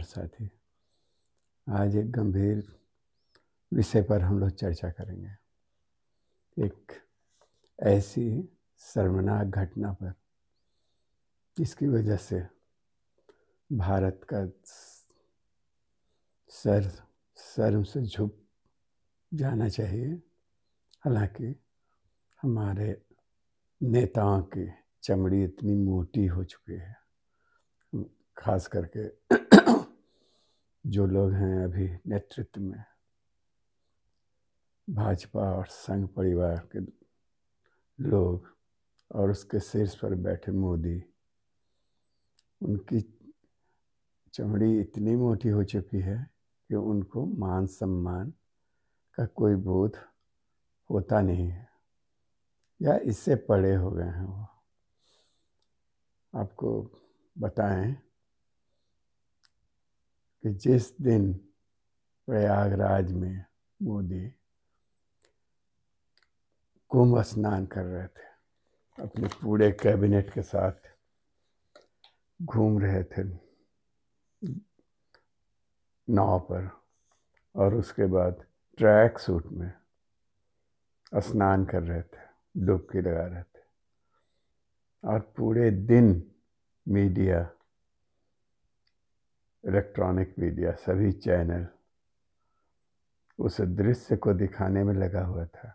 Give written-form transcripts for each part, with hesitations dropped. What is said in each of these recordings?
नमस्कार साथी। आज एक गंभीर विषय पर हम लोग चर्चा करेंगे। एक ऐसी शर्मनाक घटना पर जिसकी वजह से भारत का सर शर्म से झुक जाना चाहिए। हालांकि हमारे नेताओं की चमड़ी इतनी मोटी हो चुकी है, खास करके जो लोग हैं अभी नेतृत्व में, भाजपा और संघ परिवार के लोग और उसके शीर्ष पर बैठे मोदी, उनकी चमड़ी इतनी मोटी हो चुकी है कि उनको मान सम्मान का कोई बोध होता नहीं है, या इससे परे हो गए हैं वो। आपको बताएं कि जिस दिन प्रयागराज में मोदी कुंभ स्नान कर रहे थे, अपने पूरे कैबिनेट के साथ घूम रहे थे नाव पर, और उसके बाद ट्रैक सूट में स्नान कर रहे थे, डुबकी लगा रहे थे, और पूरे दिन मीडिया, इलेक्ट्रॉनिक मीडिया, सभी चैनल उस दृश्य को दिखाने में लगा हुआ था।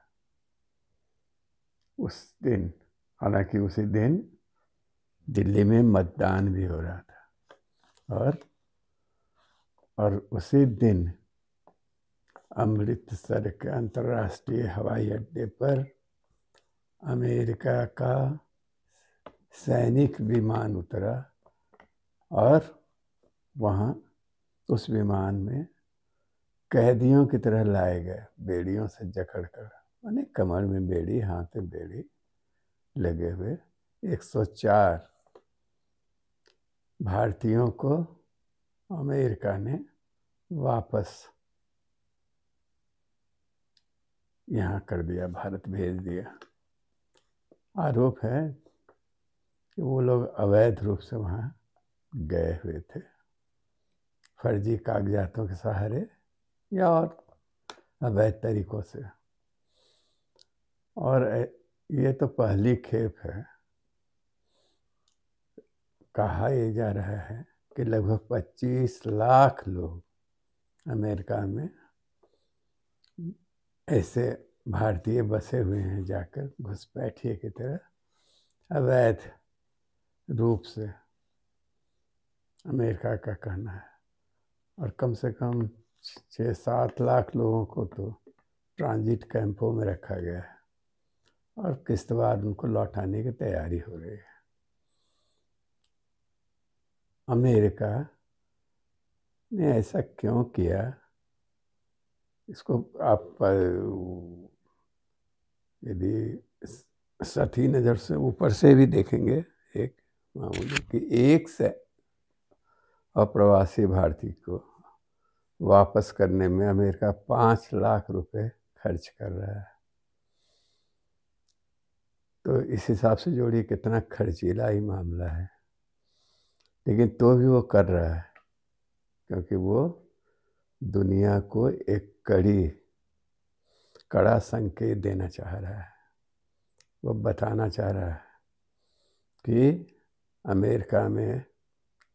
उस दिन, हालांकि उसी दिन दिल्ली में मतदान भी हो रहा था, और उसी दिन अमृतसर के अंतर्राष्ट्रीय हवाई अड्डे पर अमेरिका का सैनिक विमान उतरा, और वहाँ उस विमान में कैदियों की तरह लाए गए, बेड़ियों से जकड़कर, माने कमर में बेड़ी, हाथ में बेड़ी लगे हुए 104 भारतीयों को अमेरिका ने वापस यहाँ कर दिया, भारत भेज दिया। आरोप है कि वो लोग अवैध रूप से वहाँ गए हुए थे, फर्जी कागजातों के सहारे या और अवैध तरीकों से। और ये तो पहली खेप है। कहा यह जा रहा है कि लगभग 25 लाख लोग अमेरिका में ऐसे भारतीय बसे हुए हैं, जाकर घुसपैठिए की तरह अवैध रूप से, अमेरिका का कहना है। और कम से कम 6-7 लाख लोगों को तो ट्रांजिट कैंपों में रखा गया है, और किश्तवार उनको लौटाने की तैयारी हो रही है। अमेरिका ने ऐसा क्यों किया, इसको आप यदि सठी नज़र से ऊपर से भी देखेंगे, एक मामूली कि एक से अप्रवासी भारतीय को वापस करने में अमेरिका 5 लाख रुपए खर्च कर रहा है। तो इस हिसाब से जोड़िए कितना खर्चीला ही मामला है, लेकिन तो भी वो कर रहा है, क्योंकि वो दुनिया को एक कड़ा संकेत देना चाह रहा है। वो बताना चाह रहा है कि अमेरिका में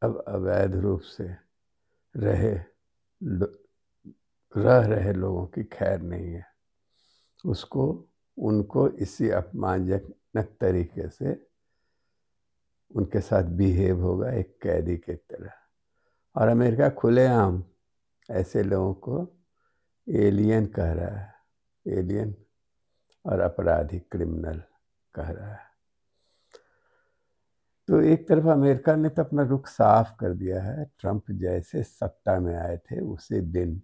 अब अवैध रूप से रह रहे लोगों की खैर नहीं है। उनको इसी अपमानजनक तरीके से उनके साथ बिहेव होगा, एक कैदी के तरह। और अमेरिका खुलेआम ऐसे लोगों को एलियन कह रहा है, एलियन और अपराधी, क्रिमिनल कह रहा है। तो एक तरफ अमेरिका ने तो अपना रुख साफ कर दिया है। ट्रंप जैसे सत्ता में आए थे उसी दिन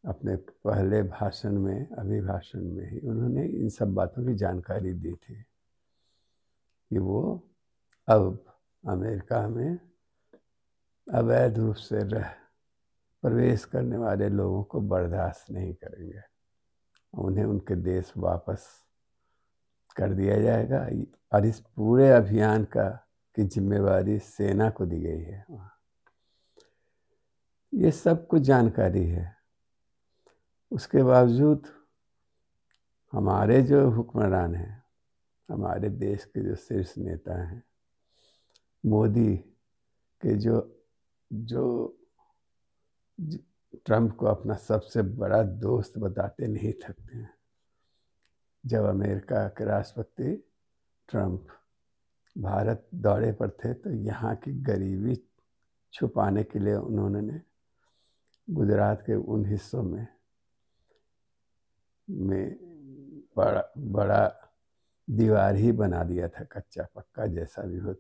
अपने पहले अभिभाषण में ही उन्होंने इन सब बातों की जानकारी दी थी कि वो अब अमेरिका में अवैध रूप से प्रवेश करने वाले लोगों को बर्दाश्त नहीं करेंगे, उन्हें उनके देश वापस कर दिया जाएगा। और इस पूरे अभियान की जिम्मेवारी सेना को दी गई है। ये सब कुछ जानकारी है। उसके बावजूद हमारे जो हुक्मरान हैं, हमारे देश के जो शीर्ष नेता हैं, मोदी के जो जो ट्रंप को अपना सबसे बड़ा दोस्त बताते नहीं थकते हैं। जब अमेरिका के राष्ट्रपति ट्रंप भारत दौरे पर थे तो यहाँ की गरीबी छुपाने के लिए उन्होंने गुजरात के उन हिस्सों में बड़ा बड़ा दीवार ही बना दिया था, कच्चा पक्का जैसा भी हो,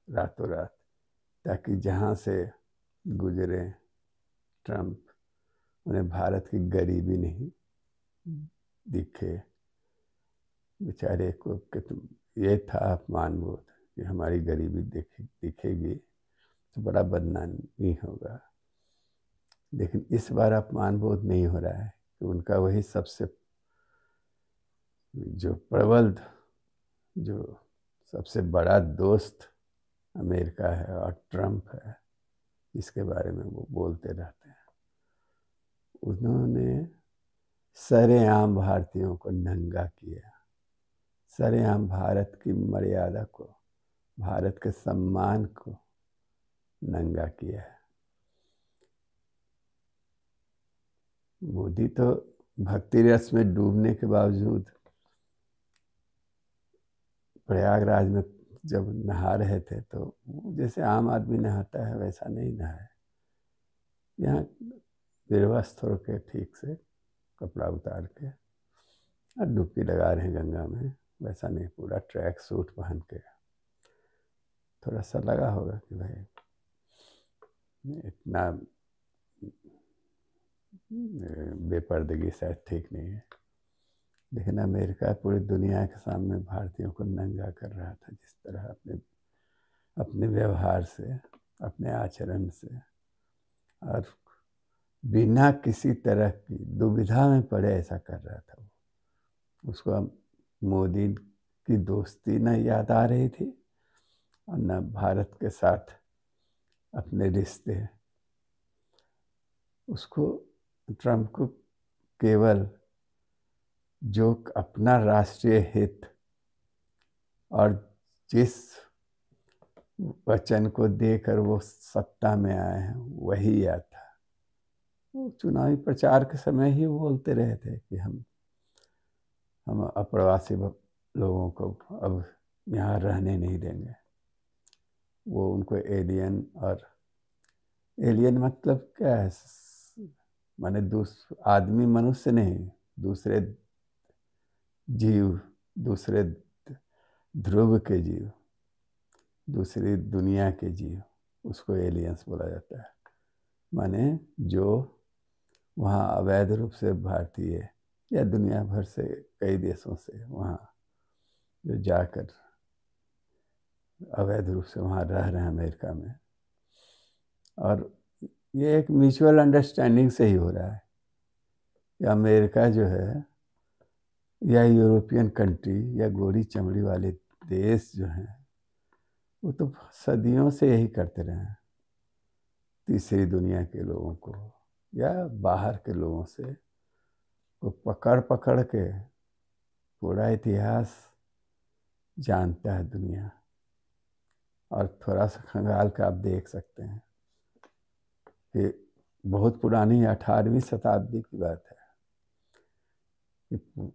रातों रात, ताकि जहाँ से गुजरे ट्रंप उन्हें भारत की गरीबी नहीं दिखे। बेचारे को ये था अपमान बोध कि हमारी गरीबी दिखेगी तो बड़ा बदनामी होगा। लेकिन इस बार अपमान बोध नहीं हो रहा है कि उनका वही सबसे जो प्रबल, जो सबसे बड़ा दोस्त अमेरिका है और ट्रंप है, जिसके बारे में वो बोलते रहते हैं, उन्होंने सरेआम भारतीयों को नंगा किया, सरेआम भारत की मर्यादा को, भारत के सम्मान को नंगा किया है। मोदी तो भक्ति रस में डूबने के बावजूद प्रयागराज में जब नहा रहे थे तो जैसे आम आदमी नहाता है वैसा नहीं नहाए। यहाँ निर्वस्त्र होकर ठीक से कपड़ा उतार के और डुबकी लगा रहे हैं गंगा में, वैसा नहीं, पूरा ट्रैक सूट पहन के। थोड़ा सा लगा होगा कि भाई इतना बेपर्दगी शायद ठीक नहीं है, लेकिन अमेरिका पूरी दुनिया के सामने भारतीयों को नंगा कर रहा था, जिस तरह अपने व्यवहार से, अपने आचरण से, और बिना किसी तरह की दुविधा में पड़े ऐसा कर रहा था वो। उसको मोदी की दोस्ती न याद आ रही थी और न भारत के साथ अपने रिश्ते। उसको, ट्रंप को केवल जो अपना राष्ट्रीय हित और जिस वचन को देकर वो सत्ता में आए हैं वही याद था। वो चुनावी प्रचार के समय ही बोलते रहे थे कि हम अप्रवासी लोगों को अब यहाँ रहने नहीं देंगे। वो उनको एलियन, और एलियन मतलब क्या है, माने आदमी मनुष्य नहीं, दूसरे जीव, दूसरे ध्रुव के जीव, दूसरी दुनिया के जीव, उसको एलियंस बोला जाता है। माने जो वहाँ अवैध रूप से भारतीय या दुनिया भर से कई देशों से वहाँ जो जाकर अवैध रूप से वहाँ रह रहे हैं अमेरिका में, और ये एक म्यूचुअल अंडरस्टैंडिंग से ही हो रहा है कि अमेरिका जो है या यूरोपियन कंट्री या गोरी चमड़ी वाले देश जो हैं वो तो सदियों से यही करते रहे हैं, तीसरी दुनिया के लोगों को या बाहर के लोगों से को पकड़ पकड़ के पूरा इतिहास जानता है दुनिया। और थोड़ा सा खंगाल के आप देख सकते हैं कि बहुत पुरानी 18वीं शताब्दी की बात है कि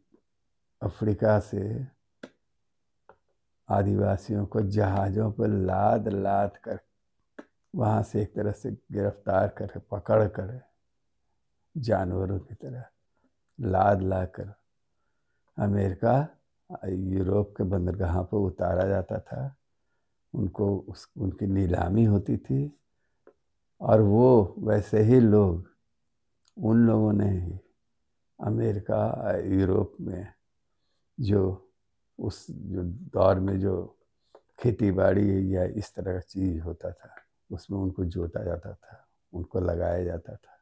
अफ्रीका से आदिवासियों को जहाज़ों पर लाद लाद कर वहाँ से एक तरह से गिरफ्तार कर पकड़ कर जानवरों की तरह लाद ला कर अमेरिका, यूरोप के बंदरगाहों पर उतारा जाता था। उनको उनकी नीलामी होती थी और वो वैसे ही लोग, उन लोगों ने ही अमेरिका, यूरोप में जो उस जो दौर में जो खेती बाड़ी या इस तरह का चीज़ होता था उसमें उनको जोता जाता था, उनको लगाया जाता था।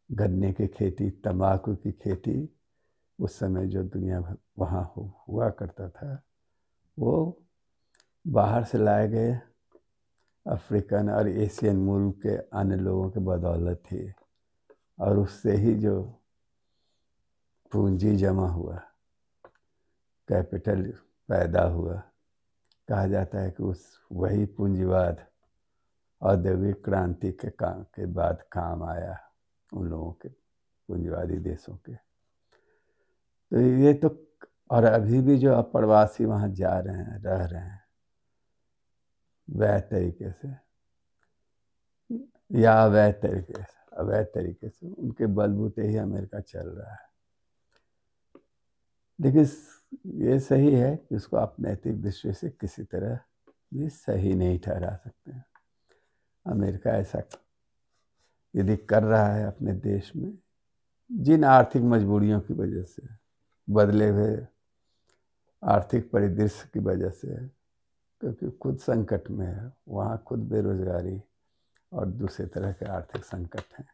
गन्ने की खेती, तंबाकू की खेती, उस समय जो दुनिया भर वहाँ हुआ करता था, वो बाहर से लाए गए अफ्रीकन और एशियन मूल के अन्य लोगों के बदौलत थी, और उससे ही जो पूंजी जमा हुआ, कैपिटल पैदा हुआ, कहा जाता है कि उस वही पूंजीवाद औद्योगिक क्रांति के बाद काम आया उन लोगों के, पूंजीवादी देशों के। तो ये तो, और अभी भी जो अप्रवासी वहाँ जा रहे हैं, रह रहे हैं वैध तरीके से या अवैध तरीके से, उनके बलबूते ही अमेरिका चल रहा है। लेकिन ये सही है कि उसको आप नैतिक दृष्टि से किसी तरह भी सही नहीं ठहरा सकते हैं। अमेरिका ऐसा यदि कर रहा है अपने देश में, जिन आर्थिक मजबूरियों की वजह से, बदले हुए आर्थिक परिदृश्य की वजह से, क्योंकि खुद संकट में है, वहाँ खुद बेरोजगारी और दूसरे तरह के आर्थिक संकट हैं,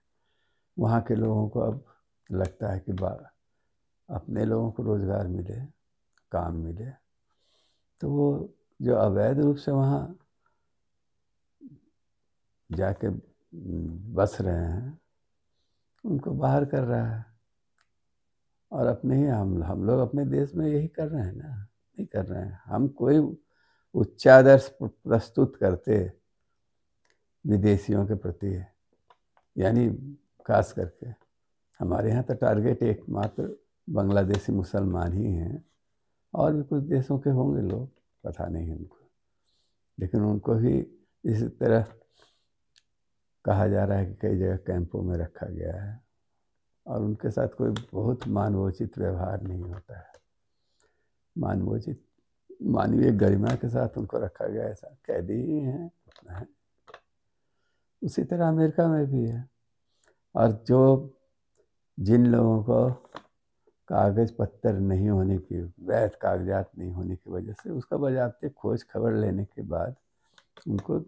वहाँ के लोगों को अब लगता है कि अपने लोगों को रोजगार मिले, काम मिले, तो वो जो अवैध रूप से वहाँ जाके बस रहे हैं उनको बाहर कर रहा है। और अपने ही हम लोग अपने देश में यही कर रहे हैं ना, नहीं कर रहे हैं। हम कोई उच्चादर्श प्रस्तुत करते विदेशियों के प्रति, यानी खास करके हमारे यहाँ तो टारगेट एकमात्र बांग्लादेशी मुसलमान ही हैं, और भी कुछ देशों के होंगे लोग, पता नहीं उनको, लेकिन उनको भी इस तरह कहा जा रहा है कि कई जगह कैंपों में रखा गया है, और उनके साथ कोई बहुत मानवोचित व्यवहार नहीं होता है। मानवीय गरिमा के साथ उनको रखा गया, ऐसा कैदी ही हैं, उसी तरह अमेरिका में भी है। और जिन लोगों को कागज पत्तर नहीं होने की, वैध कागजात नहीं होने की वजह से उसका बाज़ाब्ते खोज खबर लेने के बाद उनको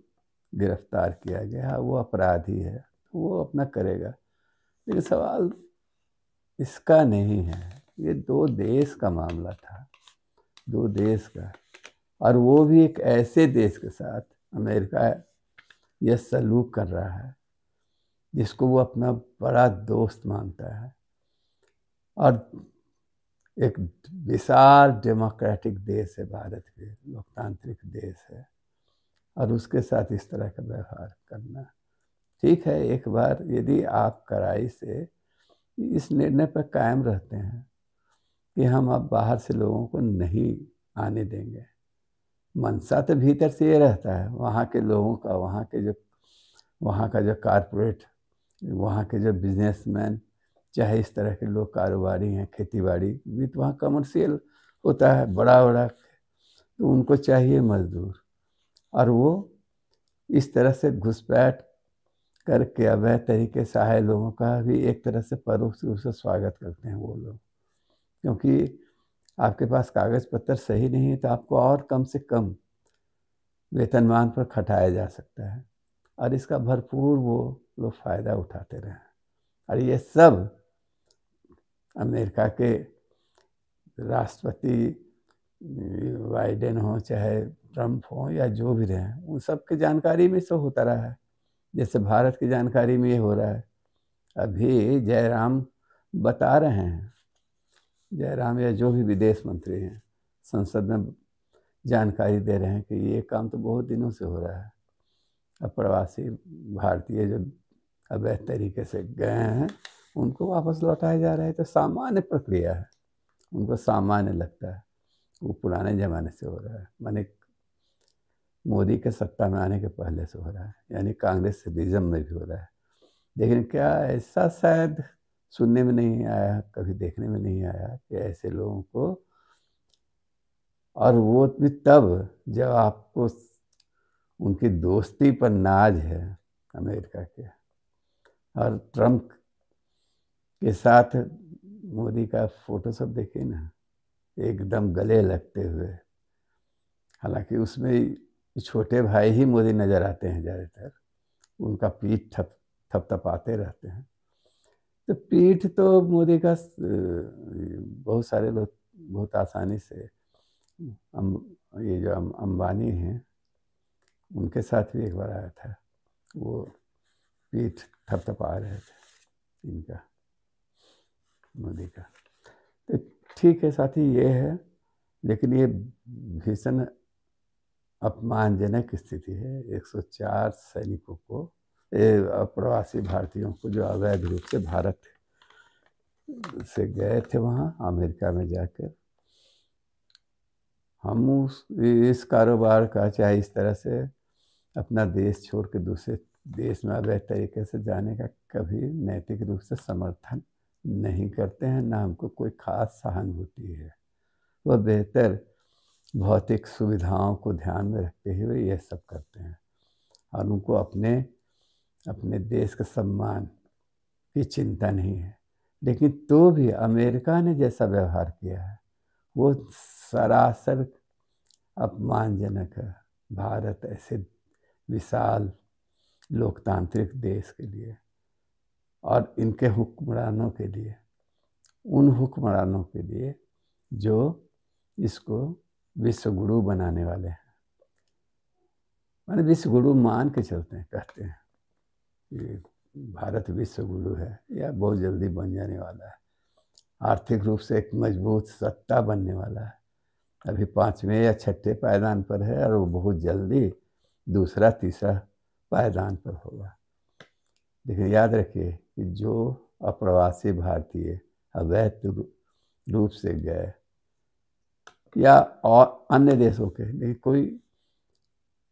गिरफ्तार किया गया, वो अपराधी है, तो वो अपना करेगा। लेकिन सवाल इसका नहीं है, ये दो देश का मामला था, दो देश का, और वो भी एक ऐसे देश के साथ अमेरिका यह सलूक कर रहा है जिसको वो अपना बड़ा दोस्त मानता है, और एक विशाल डेमोक्रेटिक देश है भारत भी, लोकतांत्रिक देश है, और उसके साथ इस तरह का व्यवहार करना ठीक है। एक बार यदि आप कड़ाई से इस निर्णय पर कायम रहते हैं कि हम अब बाहर से लोगों को नहीं आने देंगे, मनसा तो भीतर से ये रहता है वहाँ के लोगों का, वहाँ का जो कारपोरेट, वहाँ के जो बिजनेसमैन, चाहे इस तरह के लोग कारोबारी हैं, खेतीबाड़ी भी तो वहाँ कमर्शियल होता है बड़ा, तो उनको चाहिए मजदूर, और वो इस तरह से घुसपैठ करके अवैध तरीके से आए लोगों का भी एक तरह से परोक्ष रूप से स्वागत करते हैं वो लोग, क्योंकि आपके पास कागज पत्तर सही नहीं है तो आपको और कम से कम वेतनमान पर खटाया जा सकता है, और इसका भरपूर वो लोग फ़ायदा उठाते रहे। और ये सब अमेरिका के राष्ट्रपति बाइडेन हो, चाहे ट्रंप हो, या जो भी रहे, उन सब की जानकारी में से होता रहा है। जैसे भारत की जानकारी में ये हो रहा है, अभी जयराम बता रहे हैं, जयराम या जो भी विदेश मंत्री हैं संसद में जानकारी दे रहे हैं कि ये काम तो बहुत दिनों से हो रहा है, अब प्रवासी भारतीय जो अवैध तरीके से गए हैं उनको वापस लौटाया जा रहा है। तो सामान्य प्रक्रिया है, उनको सामान्य लगता है, वो पुराने ज़माने से हो रहा है, माने मोदी के सत्ता में आने के पहले से हो रहा है, यानी कांग्रेस सिटीजम में भी हो रहा है। लेकिन क्या ऐसा शायद सुनने में नहीं आया, कभी देखने में नहीं आया कि ऐसे लोगों को, और वो भी तब जब आपको उनकी दोस्ती पर नाज है अमेरिका के, और ट्रंप के साथ मोदी का फोटो सब देखे ना, एकदम गले लगते हुए, हालांकि उसमें छोटे भाई ही मोदी नज़र आते हैं ज़्यादातर, उनका पीठ थपथपाते रहते हैं। तो पीठ तो मोदी का बहुत सारे लोग बहुत आसानी से, ये जो अंबानी हैं उनके साथ भी एक बार आया था, वो पीठ थपथपा रहे थे इनका, मोदी का। तो ठीक है साथी, ये है, लेकिन ये भीषण अपमानजनक स्थिति है। 104 सैनिकों को, प्रवासी भारतीयों को जो अवैध रूप से भारत से गए थे वहाँ अमेरिका में जाकर, हम इस कारोबार का, चाहे इस तरह से अपना देश छोड़ के दूसरे देश में अवैध तरीके से जाने का, कभी नैतिक रूप से समर्थन नहीं करते हैं, ना हमको कोई खास सहानुभूति है। वह बेहतर भौतिक सुविधाओं को ध्यान में रखते हुए यह सब करते हैं, और उनको अपने देश के सम्मान की चिंता नहीं है। लेकिन तो भी अमेरिका ने जैसा व्यवहार किया है वो सरासर अपमानजनक है भारत ऐसे विशाल लोकतांत्रिक देश के लिए, और इनके हुक्मरानों के लिए, उन हुक्मरानों के लिए जो इसको विश्व गुरु बनाने वाले हैं, माने विश्व गुरु मान के चलते हैं, कहते हैं कि भारत विश्व गुरु है या बहुत जल्दी बन जाने वाला है, आर्थिक रूप से एक मजबूत सत्ता बनने वाला है, अभी 5वें या 6ठे पायदान पर है, और वो बहुत जल्दी दूसरा तीसरा पायदान पर होगा। लेकिन याद रखिए कि जो अप्रवासी भारतीय अवैध रूप से गए, या और अन्य देशों के, लेकिन कोई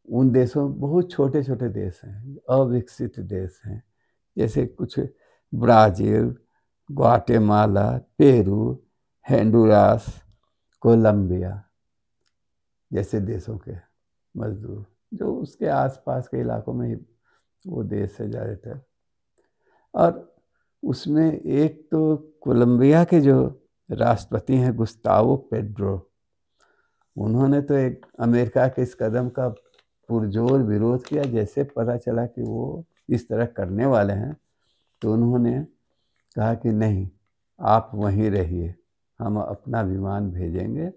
उन देशों, बहुत छोटे छोटे देश हैं, अविकसित देश हैं, जैसे कुछ Brazil, Guatemala, Peru, Honduras, Colombia जैसे देशों के मजदूर, जो उसके आसपास के इलाकों में ही वो देश है ज़्यादातर। और उसमें एक तो कोलंबिया के जो राष्ट्रपति हैं गुस्तावो पेड्रो, उन्होंने तो एक अमेरिका के इस कदम का पुरजोर विरोध किया। जैसे पता चला कि वो इस तरह करने वाले हैं, तो उन्होंने कहा कि नहीं, आप वहीं रहिए, हम अपना विमान भेजेंगे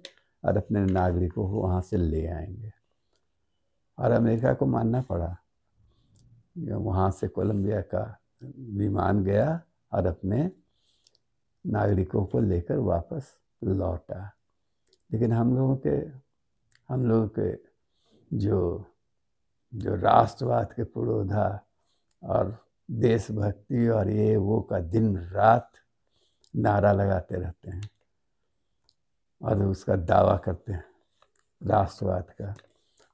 और अपने नागरिकों को वहाँ से ले आएंगे। और अमेरिका को मानना पड़ा, वहाँ से कोलंबिया का विमान गया और अपने नागरिकों को लेकर वापस लौटा। लेकिन हम लोगों के जो राष्ट्रवाद के पुरोधा और देशभक्ति और ये वो का दिन रात नारा लगाते रहते हैं और उसका दावा करते हैं राष्ट्रवाद का,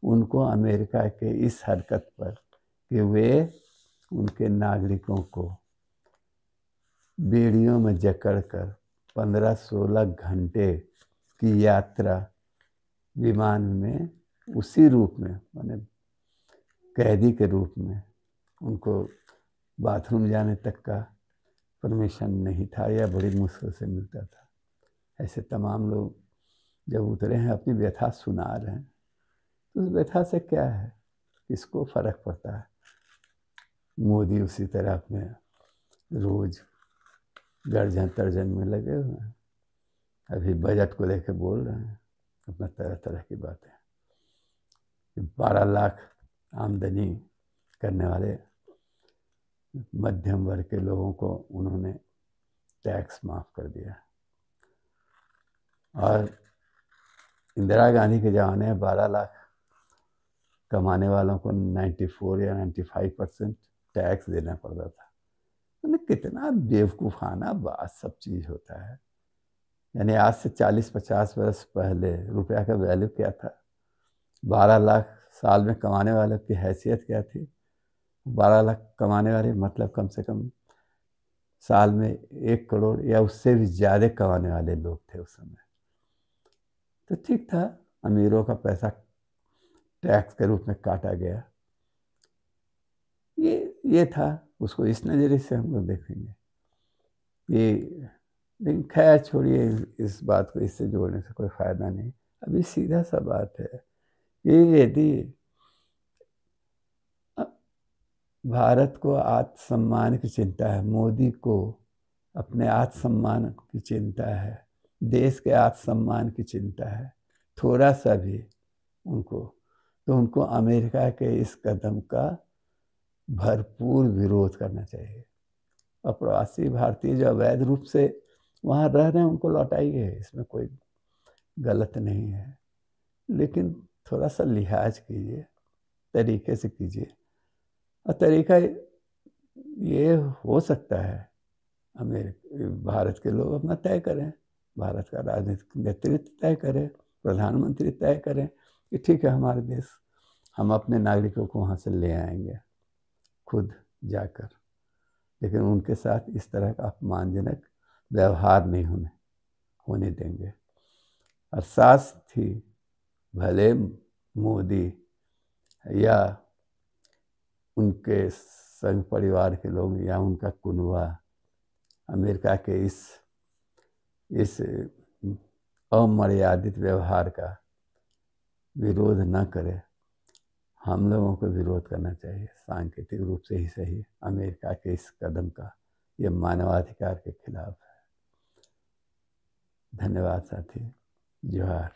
उनको अमेरिका के इस हरकत पर कि वे उनके नागरिकों को बेड़ियों में जकड़कर 15-16 घंटे की यात्रा विमान में उसी रूप में, माने कैदी के रूप में, उनको बाथरूम जाने तक का परमिशन नहीं था या बड़ी मुश्किल से मिलता था। ऐसे तमाम लोग जब उतरे हैं, अपनी व्यथा सुना रहे हैं, तो उस व्यथा से क्या है, किसको फर्क पड़ता है। मोदी उसी तरह अपने रोज गर्जन तर्जन में लगे हुए हैं, अभी बजट को लेकर बोल रहे हैं अपना तरह तरह की बातें। 12 लाख आमदनी करने वाले मध्यम वर्ग के लोगों को उन्होंने टैक्स माफ़ कर दिया, और इंदिरा गांधी के ज़माने में 12 लाख कमाने वालों को 94 या 95% टैक्स देना पड़ता था। कितना बेवकूफ़ाना बात सब चीज़ होता है। यानी आज से 40-50 वर्ष पहले रुपया का वैल्यू क्या था, 12 लाख साल में कमाने वाले की हैसियत क्या थी। 12 लाख कमाने वाले मतलब कम से कम साल में 1 करोड़ या उससे भी ज़्यादा कमाने वाले लोग थे उस समय। तो ठीक था, अमीरों का पैसा टैक्स के रूप में काटा गया, ये था। उसको इस नज़रिए से हम लोग देखेंगे ये। लेकिन खैर छोड़िए, इस बात को इससे जोड़ने से कोई फ़ायदा नहीं। अभी सीधा सा बात है, ये यदि भारत को आत्मसम्मान की चिंता है, मोदी को अपने आत्मसम्मान की चिंता है, देश के आत्मसम्मान की चिंता है, थोड़ा सा भी उनको तो उनको अमेरिका के इस कदम का भरपूर विरोध करना चाहिए। और प्रवासी भारतीय जो अवैध रूप से वहाँ रह रहे हैं उनको लौटाइए, इसमें कोई गलत नहीं है, लेकिन थोड़ा सा लिहाज कीजिए, तरीके से कीजिए। और तरीका ये हो सकता है भारत के लोग अपना तय करें, भारत का राजनीतिक नेतृत्व तय करे, प्रधानमंत्री तय करें कि ठीक है हमारे देश, हम अपने नागरिकों को वहाँ से ले आएंगे खुद जाकर, लेकिन उनके साथ इस तरह का अपमानजनक व्यवहार नहीं होने देंगे। और साथ ही भले मोदी या उनके संघ परिवार के लोग या उनका कुनबा अमेरिका के इस अमर्यादित व्यवहार का विरोध न करे, हम लोगों को विरोध करना चाहिए, सांकेतिक रूप से ही सही। अमेरिका के इस कदम का ये मानवाधिकार के खिलाफ है। धन्यवाद साथी, जोहार।